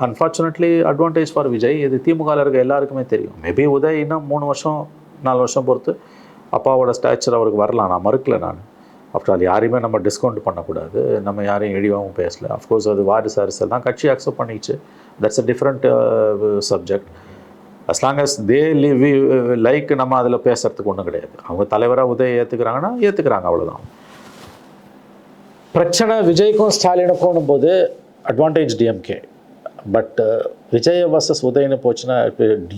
அன்ஃபார்ச்சுனேட்லி அட்வான்டேஜ் ஃபார் விஜய். இது திமுகவில் இருக்க எல்லாருக்குமே தெரியும். மேபி உதய்னா 3 வருஷம் 4 வருஷம் பொறுத்து அப்பாவோட ஸ்டாச்சர் அவருக்கு வரலாம், நான் மறுக்கலை. நான் ஆஃப்டர் ஆல் யாரையுமே நம்ம டிஸ்கவுண்ட் பண்ணக்கூடாது, நம்ம யாரையும் இழிவாகவும் பேசலை. அஃப்கோர்ஸ் அது வாரிசு அரசியல் தான், கட்சி அக்செப்ட் பண்ணிச்சு. That's a different subject. As long as they live like நம்ம அதில் பேசுகிறதுக்கு ஒன்றும் கிடையாது. அவங்க தலைவராக உதய ஏற்றுக்கிறாங்கன்னா ஏற்றுக்கிறாங்க, அவ்வளோதான். பிரச்சனை விஜய்க்கும் ஸ்டாலினுக்கும் போது advantage DMK. But Vijay versus உதயன்னு போச்சுன்னா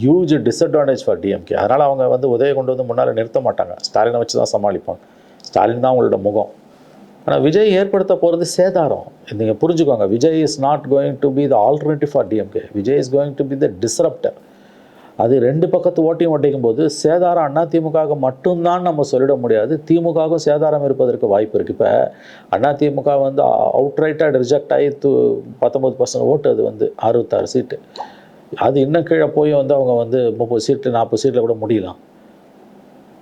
ஹியூஜ் டிஸ்அட்வான்டேஜ் ஃபார் டிஎம்கே. அதனால் அவங்க வந்து உதயை கொண்டு வந்து முன்னால் நிறுத்த மாட்டாங்க, ஸ்டாலினை வச்சு தான் சமாளிப்பாங்க. ஸ்டாலின் தான் அவங்களோட முகம். ஆனால் விஜய் ஏற்படுத்த போகிறது சேதாரம். நீங்கள் புரிஞ்சுக்கோங்க, Vijay is not going to be the alternative for DMK. Vijay is going to be the disruptor. அது ரெண்டு பக்கத்து ஓட்டையும் ஒட்டிக்கும் போது சேதாரம் அதிமுக மட்டும்தான் நம்ம சொல்லிட முடியாது. திமுகவும் சேதாரம் இருப்பதற்கு வாய்ப்பு இருக்குது. இப்போ அதிமுக வந்து அவுட்ரைட்டாக ரிஜெக்ட் ஆகி 19% ஓட்டு, அது வந்து 66 சீட்டு. அது இன்னும் கீழே போய் வந்து அவங்க வந்து 30 சீட்டு 40 சீட்டில் கூட முடியலாம்.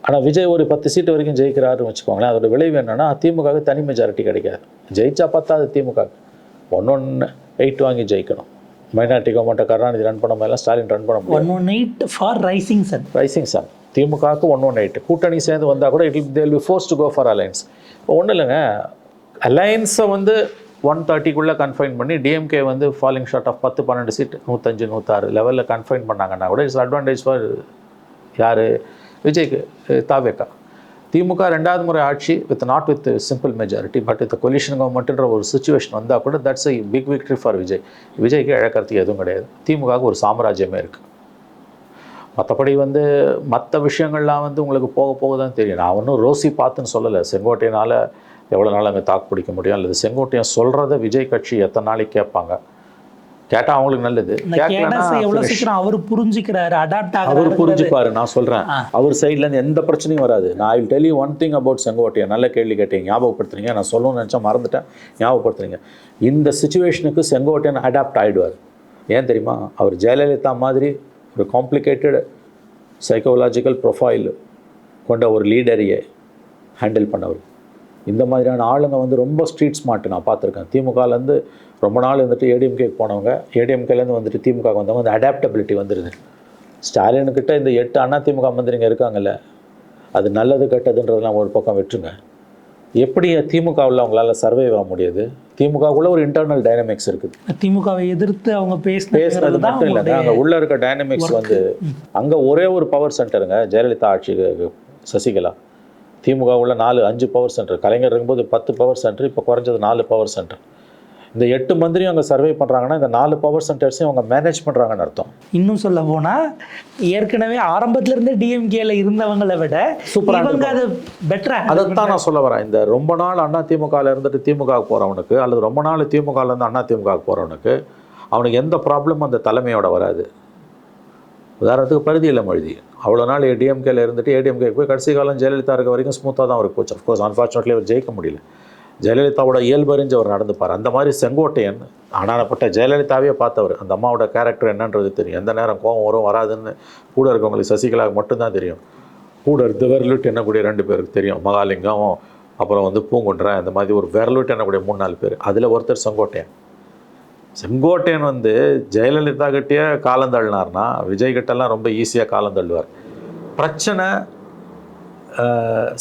ஆனால் விஜய் ஒரு 10 சீட்டு வரைக்கும் ஜெயிக்கிறாருன்னு வச்சுக்கோங்களேன். அதோட விளைவு என்னென்னா திமுக தனி மெஜாரிட்டி கிடைக்காது. ஜெயிச்சா 10 திமுக 118 வாங்கி ஜெயிக்கணும். மைனாரிட்டி கவர்மெண்ட்டை கருணாநிதி ரன் பண்ண மாதிரிலாம் ஸ்டாலின் ரன் பண்ண முடியும். 118 ஃபார் ரைசிங் சன். திமுகவுக்கு 118. கூட்டணி சேர்ந்து வந்தால் கூட they'll be forced to go for alliance. இப்போ ஒன்றும் இல்லைங்க, அலையன்ஸை வந்து 130க்குள்ளே கன்ஃபைன் பண்ணி டிஎம்கே வந்து ஃபாலிங் ஷார்ட் ஆஃப் 10-12 சீட்டு 105 106 லெவலில் கன்ஃபைன் பண்ணாங்கன்னா கூட இட்ஸ் அட்வான்டேஜ் ஃபார் யார்? விஜய்க்கு, தாவேக்கா. திமுக 2வது முறை ஆட்சி not with simple majority but with coalition கவர்மெண்ட்ன்ற ஒரு சுச்சுவேஷன் வந்தால் கூட that's a big victory for Vijay. விஜய்க்கு இழக்கிறதுக்கு எதுவும் கிடையாது. திமுகவுக்கு ஒரு சாம்ராஜ்யமே இருக்குது. மற்றபடி வந்து மற்ற விஷயங்கள்லாம் வந்து உங்களுக்கு போக போக தான் தெரியும். நான் ஒன்றும் ரோசி பார்த்துன்னு சொல்லலை. செங்கோட்டையனால் எவ்வளோ நாள் அங்கே தாக்கு பிடிக்க முடியும், அல்லது செங்கோட்டையன் சொல்கிறத விஜய் கட்சி எத்தனை நாளைக்கு கேட்பாங்க. கேட்டால் அவங்களுக்கு நல்லது. அவர் புரிஞ்சுக்கிறாரு, அடாப்ட் ஆகுறாரு, அவர் புரிஞ்சுப்பாரு. நான் சொல்கிறேன், அவர் சைட்லேருந்து எந்த பிரச்சனையும் வராது. நான் I will tell you one thing about Sengottaiyan. நல்ல கேள்வி கேட்டீங்க, ஞாபகப்படுத்துறீங்க. நான் சொல்லணும்னு நினச்சா மறந்துட்டேன், ஞாபகப்படுத்துறீங்க. இந்த சுச்சுவேஷனுக்கு செங்கோட்டையன் அடாப்ட் ஆகிடுவார். ஏன் தெரியுமா? அவர் ஜெயலலிதா மாதிரி ஒரு காம்ப்ளிகேட்டட் சைக்கோலாஜிக்கல் ப்ரொஃபைல் கொண்ட ஒரு லீடரையே ஹேண்டில் பண்ணவர். இந்த மாதிரியான ஆளுங்க வந்து ரொம்ப ஸ்ட்ரீட் ஸ்மார்ட் நான் பார்த்துருக்கேன். திமுகலேருந்து ரொம்ப நாள் வந்துட்டு ஏடிஎம்கேக்கு போனவங்க, ஏடிஎம்கேலேருந்து வந்துட்டு திமுக வந்தவங்க, அந்த அடாப்டபிலிட்டி வந்துடுது. ஸ்டாலினுக்கிட்ட இந்த 8 அதிமுக மந்திரிங்க இருக்காங்கல்ல, அது நல்லது கெட்டதுன்றதெல்லாம் ஒரு பக்கம் விட்டுருங்க. எப்படி திமுகவில் அவங்களால சர்வே ஆக முடியாது? திமுகவுக்குள்ள ஒரு இன்டர்னல் டைனமிக்ஸ் இருக்குது. திமுகவை எதிர்த்து அவங்க பேசுறது மட்டும் இல்லைங்க, அங்கே உள்ளே இருக்க டைனமிக்ஸ் வந்து அங்கே ஒரே ஒரு பவர் சென்டருங்க. ஜெயலலிதா ஆட்சி சசிகலா, திமுக உள்ள 4-5 பவர் சென்டர். கலைஞர் இருக்கும்போது 10 பவர் சென்டர், இப்போ குறைஞ்சது 4 பவர் சென்டர். இந்த 8 மந்திரியும் அங்கே சர்வே பண்ணுறாங்கன்னா இந்த 4 பவர் சென்டர்ஸையும் அவங்க மேனேஜ் பண்ணுறாங்கன்னு அர்த்தம். இன்னும் சொல்ல போனால் ஏற்கனவே ஆரம்பத்திலேருந்து டிஎம்கேல இருந்தவங்களை விட சூப்பராக அது பெட்டராக. அதைத்தான் நான் சொல்ல வரேன். இந்த ரொம்ப நாள் அதிமுகவில் இருந்துட்டு திமுகவுக்கு போகிறவனுக்கு, அல்லது ரொம்ப நாள் திமுகலேருந்து அதிமுகவுக்கு போகிறவனுக்கு, அவனுக்கு எந்த ப்ராப்ளமும் அந்த தலைமையோட வராது. உதாரணத்துக்கு பரிதியில்லம் எழுதி அவ்வளோ நாள் டிஎம்கேல இருந்துட்டு ஏடிஎம்கேக்கு போய் கடைசி காலம் ஜெயலலிதா இருக்க வரைக்கும் ஸ்மூத்தாக தான் அவருக்கு போச்சு. அஃப்கோர்ஸ் அன்ஃபார்ச்சுனேட்லி அவர் ஜெயிக்க முடியல. ஜெயலலிதாவோட இயல்பறிஞ்சு அவர் நடந்துப்பார். அந்த மாதிரி செங்கோட்டையன் ஆனானப்பட்ட ஜெயலலிதாவே பார்த்தவர். அந்த அம்மாவோட கேரக்டர் என்னன்றது தெரியும். எந்த நேரம் கோபம் வரும் வராதுன்னு கூட இருக்கவங்களுக்கு சசிகலாவுக்கு மட்டும்தான் தெரியும். கூட விரலுட்டு என்னக்கூடிய 2 பேருக்கு தெரியும். மகாலிங்கம், அப்புறம் வந்து பூங்குன்றன், இந்த மாதிரி ஒரு விரலுட்டு என்னக்கூடிய 3-4 பேர். அதில் ஒருத்தர் செங்கோட்டையன். செங்கோட்டையன் வந்து ஜெயலலிதா கிட்டே காலம் தள்ளினார்னா விஜய் கிட்டலாம் ரொம்ப ஈஸியாக காலம் தள்ளுவார். பிரச்சனை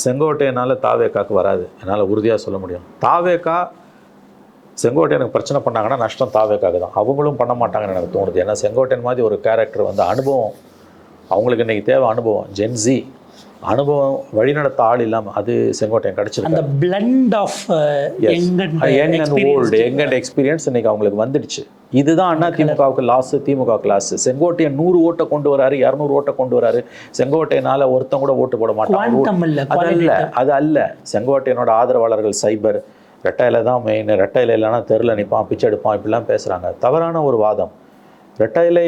செங்கோட்டையனால் தாவேக்காக்கு வராது, என்னால் உறுதியாக சொல்ல முடியும். தாவேக்கா செங்கோட்டையனுக்கு பிரச்சனை பண்ணாங்கன்னா நஷ்டம் தாவேக்காக்கு தான். அவங்களும் பண்ண மாட்டாங்கன்னு எனக்கு தோணுது. ஏன்னா செங்கோட்டையன் மாதிரி ஒரு கேரக்டர் வந்து அனுபவம், அவங்களுக்கு இன்றைக்கி தேவை அனுபவம். ஜென்சி அனுபவம், வழிநடத்த ஆள் இல்லாமல் அது செங்கோட்டையன் கிடச்சிருக்கு. அந்த blend of young and old, young and experience இன்றைக்கி அவங்களுக்கு வந்துடுச்சு. இதுதான் அதிமுகவுக்கு லாஸு, திமுகவுக்கு லாஸு. செங்கோட்டையன் 100 ஓட்டை கொண்டு வராரு, 200 ஓட்டை கொண்டு வராரு. செங்கோட்டையனால் ஒருத்தன் கூட ஓட்டு போட மாட்டாங்க. அது அல்ல. செங்கோட்டையனோட ஆதரவாளர்கள் சைபர் ரெட்டையில தான் மெயின். ரெட்டையில இல்லைன்னா தெருவில் நிற்பான், பிச்சை எடுப்பான், இப்படிலாம் பேசுகிறாங்க. தவறான ஒரு வாதம். ரெட்டையிலை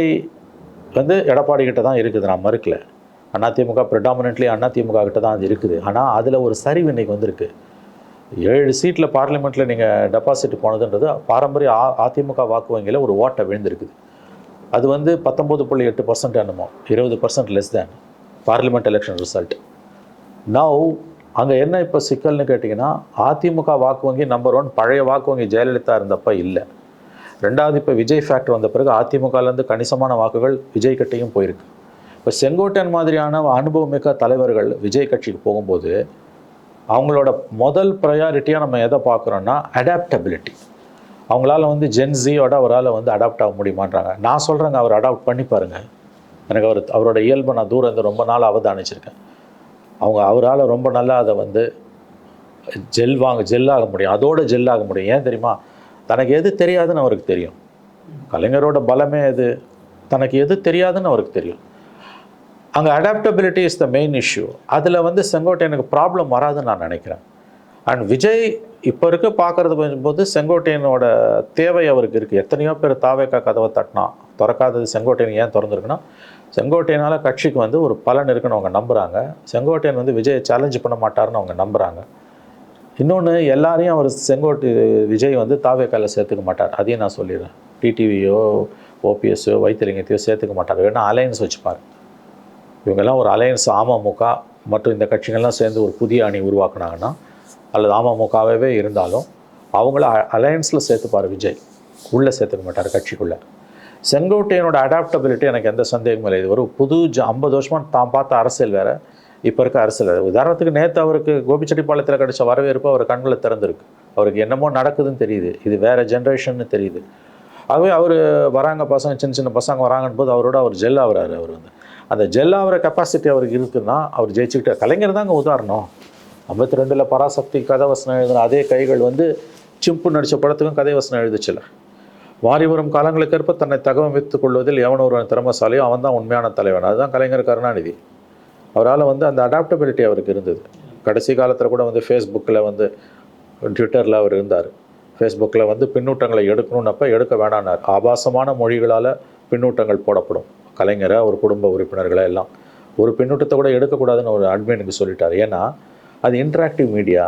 வந்து எடப்பாடி கிட்ட தான் இருக்குது, நான் மறுக்கல. அதிமுக ப்ரிடாமினென்ட்லி அதிமுக கிட்ட தான் அது இருக்குது. ஆனால் அதில் ஒரு சரிவு இன்றைக்கி வந்திருக்கு. 7 சீட்டில் பார்லிமெண்ட்டில் நீங்கள் டெபாசிட் போனதுன்றது பாரம்பரிய அதிமுக வாக்கு வங்கியில் ஒரு ஓட்டை விழுந்திருக்குது. அது வந்து 19.8% என்னமோ, 20% less than parliament election result. Now அங்கே என்ன இப்போ சிக்கல்னு கேட்டிங்கன்னா, அதிமுக வாக்கு வங்கி நம்பர் 1 பழைய வாக்கு வங்கி ஜெயலலிதா இருந்தப்போ இல்லை. 2வது இப்போ விஜய் ஃபேக்டர் வந்த பிறகு அதிமுகலேருந்து கணிசமான வாக்குகள் விஜய் கிட்டையும் போயிருக்கு. இப்போ செங்கோட்டையன் மாதிரியான அனுபவமிக்க தலைவர்கள் விஜய் கட்சிக்கு போகும்போது அவங்களோட முதல் ப்ரையாரிட்டியாக நம்ம எதை பார்க்குறோன்னா அடாப்டபிலிட்டி. அவங்களால வந்து ஜென்ஸியோட அவரால் வந்து அடாப்ட் ஆக முடியுமான்றாங்க. நான் சொல்கிறேங்க, அவர் அடாப்ட் பண்ணி பாருங்கள். எனக்கு அவரோட இயல்பை நான் தூரம் இருந்து ரொம்ப நாள் அவதானிச்சிருக்கேன். அவரால் ரொம்ப நல்லா அதை வந்து ஜெல்லாக முடியும், அதோட ஜெல்லாக முடியும். ஏன் தெரியுமா? தனக்கு எது தெரியாதுன்னு அவருக்கு தெரியும். கலைஞரோட பலமே எது? தனக்கு எது தெரியாதுன்னு அவருக்கு தெரியும். அங்கே adaptability is the main issue. அதில் வந்து செங்கோட்டையனுக்கு ப்ராப்ளம் வராதுன்னு நான் நினைக்கிறேன். அண்ட் விஜய் இப்போ இருக்க பார்க்குறது போது செங்கோட்டையனோட தேவை அவருக்கு இருக்குது. எத்தனையோ பேர் தாவேக்கா கதவை தட்டினா திறக்காதது செங்கோட்டையன் ஏன் திறந்துருக்குன்னா, செங்கோட்டையனால் கட்சிக்கு வந்து ஒரு பலன் இருக்குன்னு அவங்க நம்புகிறாங்க. செங்கோட்டையன் வந்து விஜயை சேலஞ்சு பண்ண மாட்டாருன்னு அவங்க நம்புகிறாங்க. இன்னொன்று, எல்லாரையும் அவர் விஜய் வந்து தாவேக்காவில் சேர்த்துக்க மாட்டார். அதையும் நான் சொல்லிடுறேன். டிடிவியோ ஓபிஎஸ்ஸோ வைத்திலிங்கத்தையோ சேர்த்துக்க மாட்டார். வேணா அலையன்ஸ் வச்சுப்பார். இவங்கெல்லாம் ஒரு அலையன்ஸ் அமமுக மற்றும் இந்த கட்சிகள்லாம் சேர்ந்து ஒரு புதிய அணி உருவாக்குனாங்கன்னா, அல்லது அமமுகவே இருந்தாலும் அவங்கள அலையன்ஸில் சேர்த்துப்பார் விஜய். உள்ளே சேர்த்துக்க மாட்டார் கட்சிக்குள்ளே. செங்கோட்டையனோட அடாப்டபிலிட்டி எனக்கு எந்த சந்தேகமும் இல்லை. இது ஒரு புது 50 வருஷமாக தான் பார்த்த அரசியல் வேறு, இப்போ இருக்க அரசியல் வேறு. உதாரணத்துக்கு நேற்று அவருக்கு கோபிச்செட்டிப்பாளையத்தில் கிடைச்ச வரவேற்பு அவர் கண்ணில் திறந்துருக்கு. அவருக்கு என்னமோ நடக்குதுன்னு தெரியுது. இது வேறு ஜென்ரேஷன்னு தெரியுது. ஆகவே அவர் வராங்க, பசங்க சின்ன சின்ன பசங்க வராங்கன்னு போது அவரோட அவர் ஜெல் ஆகிறாரு. அவர் வந்து அந்த ஜெல் ஆகிற கெப்பாசிட்டி அவருக்கு இருக்குதுன்னா அவர் ஜெயிச்சுக்கிட்டார். கலைஞர் தாங்க உதாரணம். 52 பராசக்தி கதை வசனம் எழுதுன அதே கைகள் வந்து சிம்பு நடித்த படத்துக்கும் கதை வசனம் எழுதுச்சில்ல. மாறி வரும் காலங்களுக்கு ஏற்ப தன்னை தகவமைத்துக் கொள்வதில் எவன் ஒரு திறமசாலியோ அவன் தான் உண்மையான தலைவன். அதுதான் கலைஞர் கருணாநிதி. அவரால் வந்து அந்த அடாப்டபிலிட்டி அவருக்கு இருந்தது. கடைசி காலத்தில் கூட வந்து ஃபேஸ்புக்கில் வந்து ட்விட்டரில் அவர் இருந்தார். ஃபேஸ்புக்கில் வந்து பின்னூட்டங்களை எடுக்கணுன்னப்போ எடுக்க வேணான்னார். ஆபாசமான மொழிகளால் பின்னூட்டங்கள் போடப்படும். கலைஞரை ஒரு குடும்ப உறுப்பினர்களை எல்லாம் ஒரு பின்னூட்டத்தை கூட எடுக்கக்கூடாதுன்னு ஒரு அட்மினுக்கு சொல்லிட்டார். ஏன்னா அது இன்ட்ராக்டிவ் மீடியா.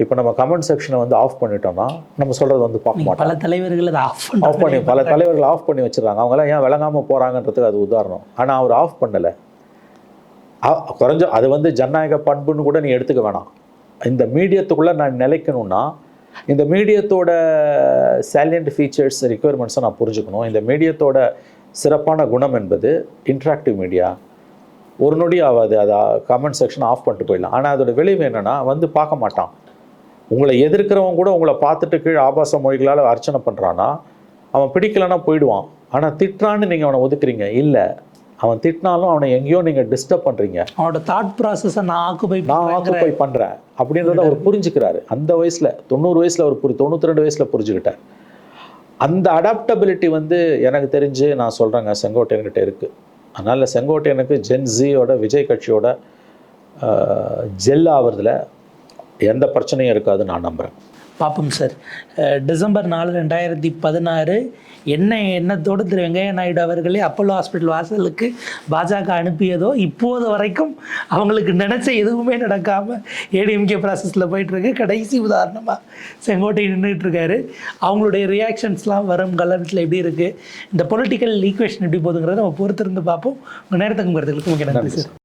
இப்போ நம்ம கமெண்ட் செக்ஷனை வந்து ஆஃப் பண்ணிட்டோம்னா நம்ம சொல்கிறது வந்து பார்க்க மாட்டோம். பல தலைவர்கள் அதை ஆஃப் பண்ணி பல தலைவர்கள் ஆஃப் பண்ணி வச்சுருக்காங்க. அவங்களாம் ஏன் விளங்காமல் போகிறாங்கன்றதுக்கு அது உதாரணம். ஆனால் அவர் ஆஃப் பண்ணலை. குறைஞ்ச அது வந்து ஜனநாயக பண்புன்னு கூட நீ எடுத்துக்க வேணாம். இந்த மீடியத்துக்குள்ளே நான் நிலைக்கணும்னா இந்த மீடியத்தோட சேலியன்ட் ஃபீச்சர்ஸ் ரிக்குவயர்மெண்ட்ஸை நான் புரிஞ்சுக்கணும். இந்த மீடியத்தோட சிறப்பான குணம் என்பது இன்ட்ராக்டிவ் மீடியா. ஒரு நொடி ஆகாது அதை கமெண்ட் செக்ஷன் ஆஃப் பண்ணிட்டு போயிடலாம். ஆனால் அதோட விளைவு என்னென்னா வந்து பார்க்க மாட்டான். உங்களை எதிர்க்கிறவங்க கூட உங்களை பார்த்துட்டு கீழே ஆபாச மொழிகளால் அர்ச்சனை பண்ணுறான்னா அவன் பிடிக்கலைன்னா போயிடுவான். ஆனால் திட்டுறான்னு நீங்கள் அவனை ஒதுக்குறீங்க. இல்லை, அவன் திட்டினாலும் அவனை எங்கேயோ நீங்கள் டிஸ்டர்ப் பண்ணுறீங்க. அவனோட தாட் ப்ராசஸை நான் ஆக்குபை பண்ணுறேன் அப்படின்றத அவர் புரிஞ்சுக்கிறாரு. அந்த வயசில் 90 வயசில் அவர் 92 வயசில் புரிஞ்சுக்கிட்டார். அந்த அடாப்டபிலிட்டி வந்து எனக்கு தெரிஞ்சு நான் சொல்கிறேங்க செங்கோட்டையன்கிட்ட இருக்குது. அதனால் செங்கோட்டையனுக்கு ஜென்ஸியோட விஜய் கட்சியோட ஜெல் ஆகிறதுல எந்த பிரச்சனையும் இருக்காதுன்னு நான் நம்புகிறேன். பார்ப்போம் சார். டிசம்பர் 4, 2016 எண்ணத்தோடு திரு வெங்கையா நாயுடு அவர்களே அப்போலோ ஹாஸ்பிட்டல் வாசலுக்கு பாஜக அனுப்பியதோ இப்போது வரைக்கும் அவங்களுக்கு நினச்ச எதுவுமே நடக்காமல் ஏடிஎம்கே ப்ராசஸில் போயிட்டுருக்கு. கடைசி உதாரணமாக செங்கோட்டை நின்றுட்டுருக்காரு. அவங்களுடைய ரியாக்ஷன்ஸ்லாம் வரும் காலத்தில் எப்படி இருக்குது, இந்த பொலிட்டிக்கல் ஈக்குவேஷன் எப்படி போகுதுங்கிறத நம்ம பொறுத்திருந்து பார்ப்போம். உங்கள் நேரத்துக்கு கருத்துக்களுக்கு மிக நன்றி சார்.